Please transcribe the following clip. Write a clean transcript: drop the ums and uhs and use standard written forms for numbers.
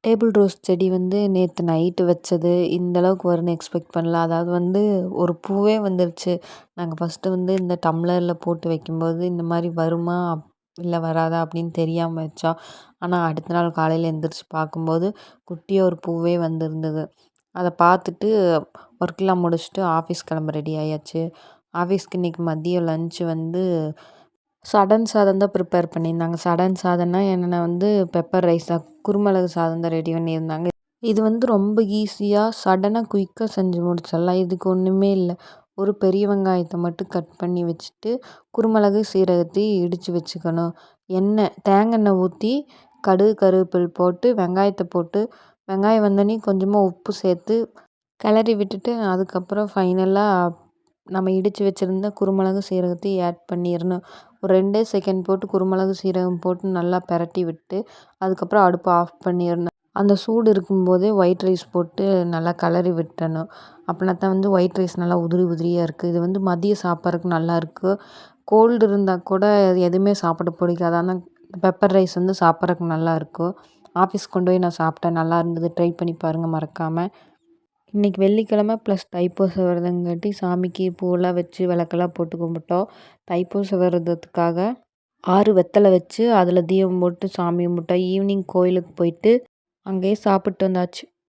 Table rose செடி நேத்து night வச்சது. இந்த அளவுக்கு வரும்னு எக்ஸ்பெக்ட் பண்ணல. அதாவது ஒரு பூவே வந்துருச்சு. நாங்க ஃபர்ஸ்ட்டு இந்த டம்ளர்ல போட்டு வைக்கும்போது, இந்த மாரி வருமா? இல்ல வராதா? அப்படின்னு தெரியாம வச்சோம். ஆனா, அடுத்த நாள் காலையில எந்திரிச்சு பார்க்கும்போது, குட்டியா ஒரு பூவே வந்திருந்தது. அத பார்த்துட்டு ஒர்க்லாம் முடிச்சுட்டு ஆஃபீஸ் கிளம்ப ரெடி ஆயாச்சு. ஆஃபீஸ்க்கு இன்னைக்கு மதியம் லஞ்ச் சடன் சாதம் தான் ப்ரிப்பேர் பண்ணியிருந்தாங்க. சடன் சாதம்னா என்னன்னா பெப்பர் ரைஸ் தான். குருமிளகு சாதம் தான் ரெடி பண்ணியிருந்தாங்க. இது ரொம்ப ஈஸியா சடனா குயிக்கா செஞ்சு முடிச்சிடலாம். இதுக்கு ஒண்ணுமே இல்ல. ஒரு பெரிய வெங்காயத்த மட்டும் கட் பண்ணி வச்சுட்டு, குருமிளகு, சீரகத்தையும் இடிச்சு வச்சுக்கணும். தேங்காய் எண்ணெய் ஊத்தி, கடுகு, கருவேப்பில் போட்டு, வெங்காயத்த போட்டு, வெங்காயம் வந்தோனே கொஞ்சமா உப்பு சேர்த்து கிளறி விட்டுட்டு, அதுக்கப்புறம் ஃபைனலா நம்ம இடிச்சு வச்சிருந்த குருமிளகு, சீரகத்தையும் ஆட் பண்ணிறணும். ஒரு 2 செகண்ட் போட்டு குருமிளகு, சீரகம் போட்டு நல்லா பெரட்டி விட்டு, அதுக்கப்புறம் அடுப்ப ஆஃப் பண்ணிறணும். அந்த சூடு இருக்கும்போதே ஒயிட் ரைஸ் போட்டு நல்லா கிளறி விட்டுறணும். அப்பனா தான் ஒயிட் ரைஸ் நல்லா உதிரி உதிரியா இருக்கு. இது மதியம் சாப்பிட்றதுக்கு நல்லாயிருக்கு. கோல்டு இருந்தா கூட எதுவுமே சாப்பிட பிடிக்காது. ஆனா பெப்பர் ரைஸ் சாப்பிட்றதுக்கு நல்லாயிருக்கும். ஆஃபீஸ் கொண்டு போய் நான் சாப்பிட்டேன். நல்லா இருந்தது. ட்ரை பண்ணி பாருங்க மறக்காம. இன்னைக்கு வெள்ளிக்கிழமை ப்ளஸ் தைப்பூச விரதங்காட்டி சாமிக்கு பூவெல்லாம் வச்சு விளக்கெல்லாம் போட்டு கும்பிட்டோம். தைப்பூச விரதத்துக்காக 6 வெத்தலை வச்சு அதில் தீபம் போட்டு சாமி கும்பிட்டோம். ஈவினிங் கோயிலுக்கு போயிட்டு அங்கேயே சாப்பிட்டு வந்தாச்சு.